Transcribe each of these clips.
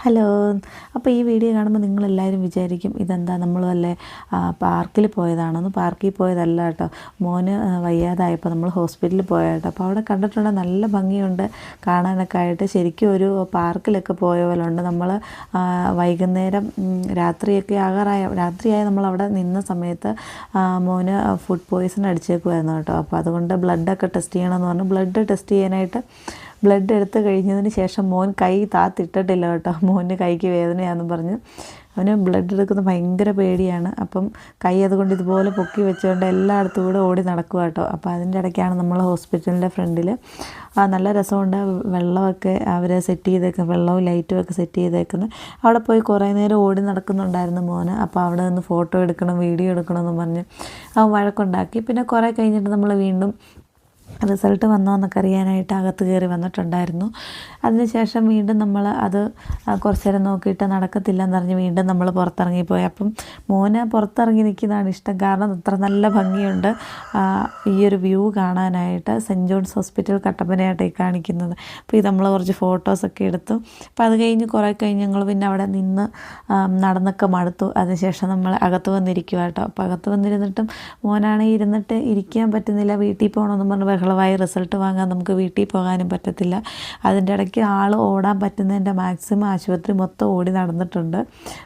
Hello. അപ്പോൾ ഈ video കാണുമ്പോൾ നിങ്ങളെല്ലാവരും വിചാരിക്കും ഇതെന്താ നമ്മൾ വല്ല പാർക്കിൽ പോയതാണെന്ന്. പാർക്കിൽ പോയതല്ല കേട്ടോ. മോന് വയ്യാതായപ്പോൾ നമ്മൾ ഹോസ്പിറ്റലിൽ പോയ കേട്ടോ. അപ്പോൾ അവിടെ കണ്ടിട്ടുണ്ട്, നല്ല ഭംഗിയുണ്ട് കാണാനൊക്കെ ആയിട്ട്. ശരിക്കും ഒരു പാർക്കിലൊക്കെ പോയ പോലെ ഉണ്ട്. നമ്മൾ വൈകുന്നേരം രാത്രിയായി നമ്മളവിടെ നിന്ന സമയത്ത് മോന് ഫുഡ് പോയ്സൺ അടിച്ചേക്കുമായിരുന്നു കേട്ടോ. അപ്പോൾ അതുകൊണ്ട് ബ്ലഡൊക്കെ ടെസ്റ്റ് ചെയ്യണമെന്ന് പറഞ്ഞു. ബ്ലഡ് ടെസ്റ്റ് ചെയ്യാനായിട്ട് ബ്ലഡ് എടുത്ത് കഴിഞ്ഞതിന് ശേഷം മോൻ കൈ താത്തിട്ടിട്ടില്ല കേട്ടോ. മോന് കൈക്ക് വേദനയാണെന്ന് പറഞ്ഞ് അവന് ബ്ലഡ് എടുക്കുന്നത് ഭയങ്കര പേടിയാണ്. അപ്പം കൈ അതുകൊണ്ട് ഇതുപോലെ പൊക്കി വെച്ചുകൊണ്ട് എല്ലായിടത്തും കൂടെ ഓടി നടക്കുക കേട്ടോ. അപ്പോൾ അതിൻ്റെ ഇടയ്ക്കാണ് നമ്മൾ ഹോസ്പിറ്റലിൻ്റെ ഫ്രണ്ടിൽ നല്ല രസമുണ്ട്. വെള്ളമൊക്കെ അവർ സെറ്റ് ചെയ്തേക്കുന്നത്, വെള്ളവും ലൈറ്റും ഒക്കെ സെറ്റ് ചെയ്തേക്കുന്നത്. അവിടെ പോയി കുറേ നേരം ഓടി നടക്കുന്നുണ്ടായിരുന്നു മോന്. അപ്പോൾ അവിടെ നിന്ന് ഫോട്ടോ എടുക്കണം, വീഡിയോ എടുക്കണമെന്ന് പറഞ്ഞ് അവൻ വഴക്കുണ്ടാക്കി. പിന്നെ കുറേ കഴിഞ്ഞിട്ട് നമ്മൾ വീണ്ടും റിസൾട്ട് വന്നോ എന്നൊക്കെ അറിയാനായിട്ട് അകത്ത് കയറി വന്നിട്ടുണ്ടായിരുന്നു. അതിനുശേഷം വീണ്ടും നമ്മൾ അത് കുറച്ച് നേരം നോക്കിയിട്ട് നടക്കത്തില്ലെന്ന് പറഞ്ഞ് വീണ്ടും നമ്മൾ പുറത്തിറങ്ങിപ്പോയി. അപ്പം മോന് പുറത്തിറങ്ങി നിൽക്കുന്നതാണ് ഇഷ്ടം. കാരണം അത്ര നല്ല ഭംഗിയുണ്ട് ഈ ഒരു വ്യൂ കാണാനായിട്ട്. സെൻറ്റ് ജോൺസ് ഹോസ്പിറ്റൽ കട്ടപ്പനയായിട്ടായി കാണിക്കുന്നത്. അപ്പോൾ ഇത് നമ്മൾ കുറച്ച് ഫോട്ടോസൊക്കെ എടുത്തു. അപ്പോൾ അത് കഴിഞ്ഞ് കുറേ കഴിഞ്ഞ് ഞങ്ങൾ പിന്നെ അവിടെ നിന്ന് നടന്നൊക്കെ മടുത്തു. അതിനുശേഷം നമ്മൾ അകത്ത് വന്നിരിക്കുക കേട്ടോ. അപ്പോൾ അകത്ത് വന്നിരുന്നിട്ടും മോനാണെങ്കിൽ ഇരുന്നിട്ട് ഇരിക്കാൻ പറ്റുന്നില്ല. വീട്ടിൽ പോകണമെന്ന് പറഞ്ഞ് ബഹളമായി. റിസൾട്ട് വാങ്ങാൻ നമുക്ക് വീട്ടിൽ പോകാനും പറ്റത്തില്ല. അതിൻ്റെ ഇടയ്ക്ക് ആൾ ഓടാൻ പറ്റുന്നതിൻ്റെ മാക്സിമം ആശുപത്രി മൊത്തം ഓടി നടന്നിട്ടുണ്ട്.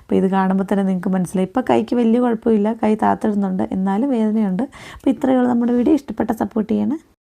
അപ്പോൾ ഇത് കാണുമ്പോൾ തന്നെ നിങ്ങൾക്ക് മനസ്സിലായി. ഇപ്പോൾ കൈക്ക് വലിയ കുഴപ്പമില്ല, കൈ താത്തിടുന്നുണ്ട്, എന്നാലും വേദനയുണ്ട്. അപ്പോൾ ഇത്രയേ ഉള്ളൂ നമ്മുടെ വീഡിയോ. ഇഷ്ടപ്പെട്ട സപ്പോർട്ട് ചെയ്യണേ.